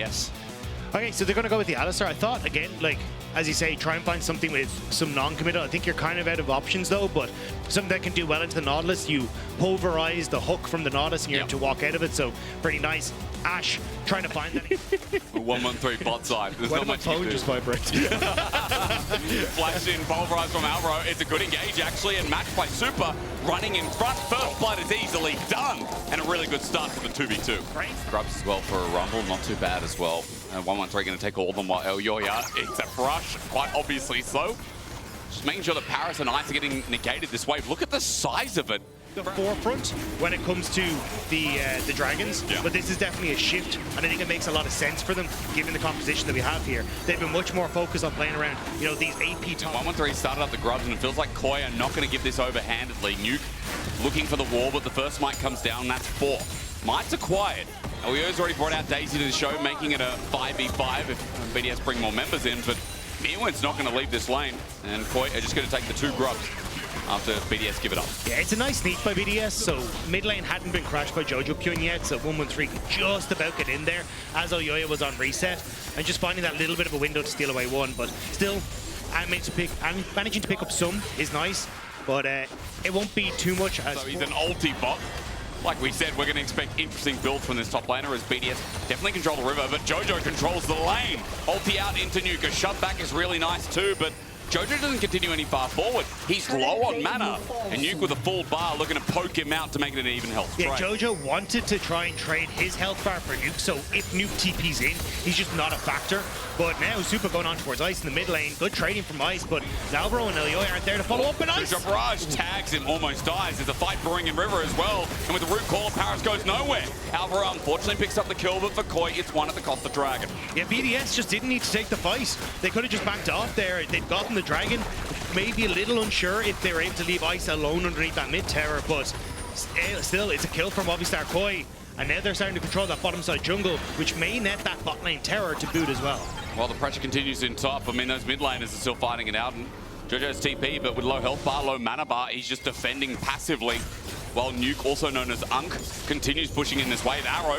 BDS. Okay, so they're going to go with the Alistar. I thought, again, like, as you say, try and find something with some non-committal. I think you're kind of out of options, though, but something that can do well into the Nautilus. You pulverize the hook from the Nautilus, and you're able to walk out of it, so pretty nice. Ash trying to find that. 113 bot side. There's not much phone just vibrates. Flash in, pulverize from Alvaro. It's a good engage, actually, and matched by Super. Running in front. First blood is easily done. And a really good start for the 2v2. Grubs as well for a Rumble. Not too bad as well. 113 going to take all of them while Elyoya, it's a rush, quite obviously so. Just making sure that Paris and Ice are getting negated this wave. Look at the size of it. The forefront when it comes to the Dragons, but this is definitely a shift, and I think it makes a lot of sense for them given the composition that we have here. They've been much more focused on playing around, you know, these AP top. 113 started up the Grubs, and it feels like KOI are not going to give this overhandedly. Nuke looking for the wall, but the first Might comes down, and that's 4. Might's acquired. Elyoya's already brought out Daisy to the show, making it a 5v5 if BDS bring more members in, but Mirwin's not going to leave this lane, and KOI are just going to take the 2 Grubs after BDS give it up. Yeah, it's a nice sneak by BDS, so mid lane hadn't been crashed by Jojo queuing yet, so 113 could just about get in there as Elyoya was on reset, and just finding that little bit of a window to steal away one, but still, managing to pick up some is nice, but it won't be too much. So he's an ulti bot. Like we said, we're going to expect interesting builds from this top laner as BDS definitely control the river, but Jojo controls the lane. Ulti out into Nuke. A shove back is really nice too, but Jojo doesn't continue any far forward. He's low on mana, and Nuke with a full bar looking to poke him out to make it an even health trade. Yeah, Jojo wanted to try and trade his health bar for Nuke, so if Nuke TP's in, he's just not a factor. But now Super going on towards Ice in the mid lane. Good trading from Ice, but Alvaro and Elyoya aren't there to follow up, and Ice. Barrage tags him, almost dies. There's a fight brewing in River as well, and with the root call, Paris goes nowhere. Alvaro unfortunately picks up the kill, but for KOI, it's 1 at the cost of Dragon. Yeah, BDS just didn't need to take the fight. They could have just backed off there. They'd gotten the Dragon. Maybe a little unsure if they were able to leave Ice alone underneath that mid tower, but still, it's a kill from Movistar KOI. And now they're starting to control that bottom side jungle, which may net that bot lane tower to boot as well. While the pressure continues in top, I mean, those mid laners are still fighting it out. And Jojo's TP, but with low health bar, low mana bar, he's just defending passively. While Nuke, also known as Unk, continues pushing in this wave. Arrow,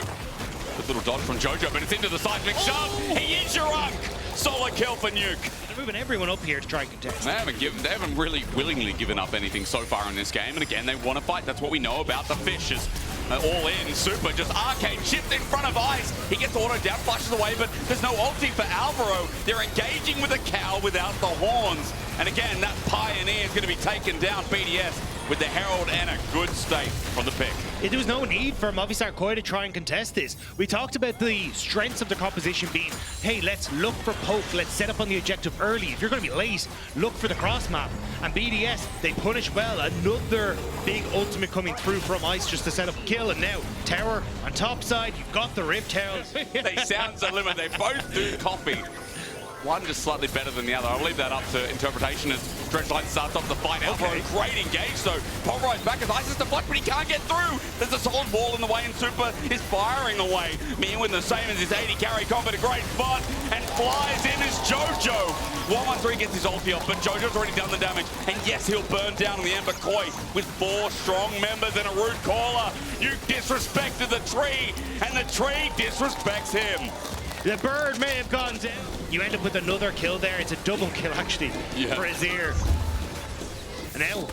good little dodge from Jojo, but it's into the seismic shove. He is your Unk! Solo kill for Nuke. They're moving everyone up here to try and contest. They haven't really willingly given up anything so far in this game. And again, they want to fight. That's what we know about the Fishes. All in, Super just arcade chipped in front of Ice. He gets auto down, flushes away, but there's no ulti for Alvaro. They're engaging with a cow without the horns. And again, that Pioneer is going to be taken down. BDS with the Herald and a good state from the pick. There was no need for Movistar KOI to try and contest this. We talked about the strengths of the composition being, hey, let's look for poke, let's set up on the objective early. If you're going to be late, look for the cross map. And BDS, they punish well. Another big ultimate coming through from Ice just to set up a kill. And now, tower on top side, you've got the Rift Tails. They sound so limit. They both do copy. One just slightly better than the other. I'll leave that up to interpretation as Dredgelight starts off the fight. Alvaro, great engage, so pulverized back as Ice is deflect, but he can't get through. There's a solid wall in the way, and Super is firing away. Mirwin the same as his 80 carry combat, a great spot, and flies in as Jojo. 113 gets his ulti off, but Jojo's already done the damage, and yes, he'll burn down on the Ember KOI with 4 strong members and a root caller. You disrespected the tree, and the tree disrespects him. The bird may have gone down. You end up with another kill there. It's a double kill, actually, for Azir. And now,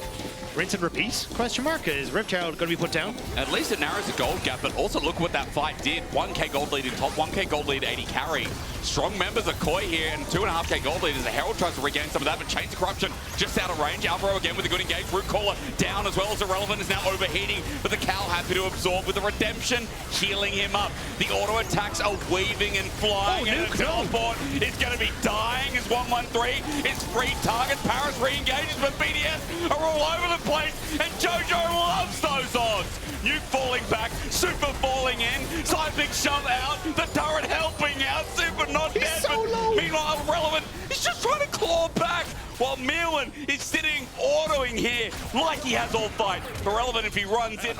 rinse and repeat? Question mark. Is Rift Child going to be put down? At least it narrows the gold gap, but also look what that fight did. 1k gold lead in top, 1k gold lead 80 carry. Strong members of KOI here, and 2.5k gold lead as the Herald tries to regain some of that, but Chains of Corruption just out of range. Alvaro again with a good engage. Root Caller down as well as Irrelevant is now overheating, but the cow happy to absorb with the Redemption healing him up. The auto attacks are weaving and flying, and the teleport is going to be dying as 113 is free target. Paris re-engages, but BDS are all over the place, and Jojo loves those odds. Nuke falling back, Super falling in, seismic shove out, the turret helping out, Super not dead, so but low. Meanwhile, Irrelevant is just trying to claw back, while Mirwin is sitting autoing here like he has all fight. Irrelevant if he runs in.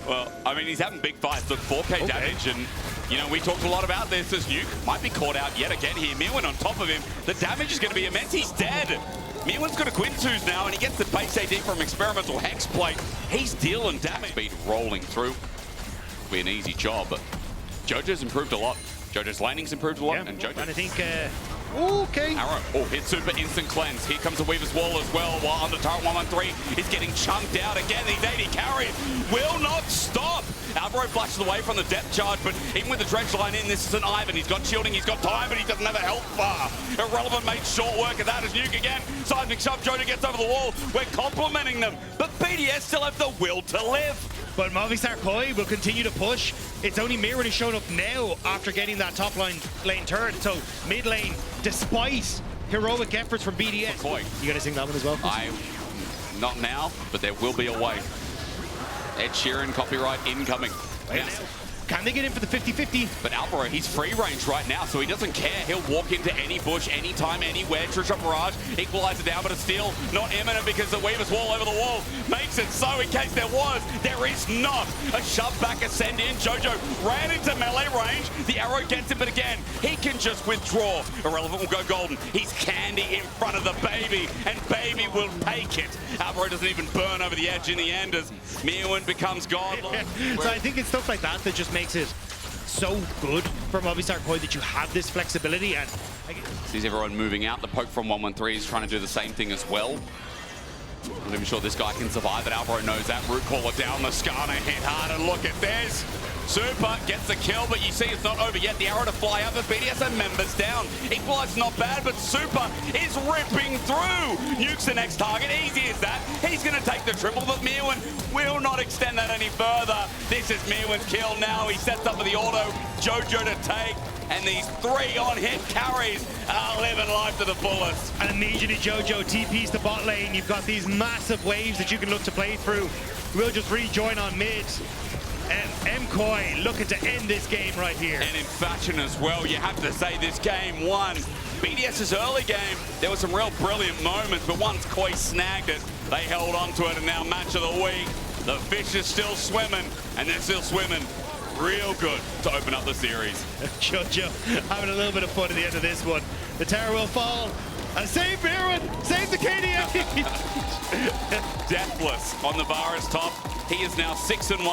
Well, I mean, he's having big fights. Look, 4k damage, and, you know, we talked a lot about this as Nuke might be caught out yet again here. Mirwin on top of him. The damage is going to be immense. He's dead. Mirwin's got a Quintus now, and he gets the base AD from Experimental Hexplate. He's dealing damage. Speed rolling through. Be an easy job, but Jojo's improved a lot. Jojo's laning's improved a lot, Yeah, and Jojo. and I think, okay. Arrow, hit super instant cleanse. Here comes the Weaver's Wall as well, while under turret 113 is getting chunked out again. These 80 carries will not stop. Alvaro flashes away from the depth charge, but even with the dredge line in, this is an Ivan. He's got shielding, he's got time, but he doesn't have a health bar. Irrelevant made short work of that as Nuke again. Seismic shove, Jojo gets over the wall. We're complimenting them, but BDS still have the will to live. But Movistar KazaLoLL will continue to push. It's only Mirren who's shown up now after getting that top lane turret. So mid lane, despite heroic efforts from BDS. MKOI. You gonna sing that one as well? Not now, but there will be a way. Ed Sheeran copyright incoming. Yes. Can they get in for the 50-50? But Alvaro, he's free range right now, so he doesn't care. He'll walk into any bush, anytime, anywhere. True shot barrage, equalizer down, but it's still not imminent because the Weaver's Wall over the wall makes it so in case there is not. A shove back, ascend in. Jojo ran into melee range. The arrow gets him, but again, he can just withdraw. Irrelevant will go golden. He's candy in front of the baby, and baby will take it. Alvaro doesn't even burn over the edge in the end as Mirren becomes god. So I think it's stuff like that that just makes it so good for Movistar KazaLoLL that you have this flexibility. And sees everyone moving out. The poke from 113 is trying to do the same thing as well. Not even sure this guy can survive, but Alvaro knows that. Root caller down, the Skarner hit hard, and look at this. Super gets the kill, but you see it's not over yet. The arrow to fly out, the BDS and members down. Equalize not bad, but Super is ripping through. Nuke's the next target, easy as that. He's going to take the triple, but Mirren will not extend that any further. This is Mirren's kill now. He sets up for the auto. Jojo to take. And these 3 on-hit carries are living life to the fullest. And immediately Jojo TP's the bot lane. You've got these massive waves that you can look to play through. We'll just rejoin on mid. And MKOI looking to end this game right here. And in fashion as well, you have to say this game won. BDS's early game, there were some real brilliant moments, but once KOI snagged it, they held on to it, and now match of the week. The fish is still swimming, and they're still swimming real good to open up the series. Jojo having a little bit of fun at the end of this one. The tower will fall. And save Mirren! Save the KDA! Deathless on the Varus top. He is now 6-1.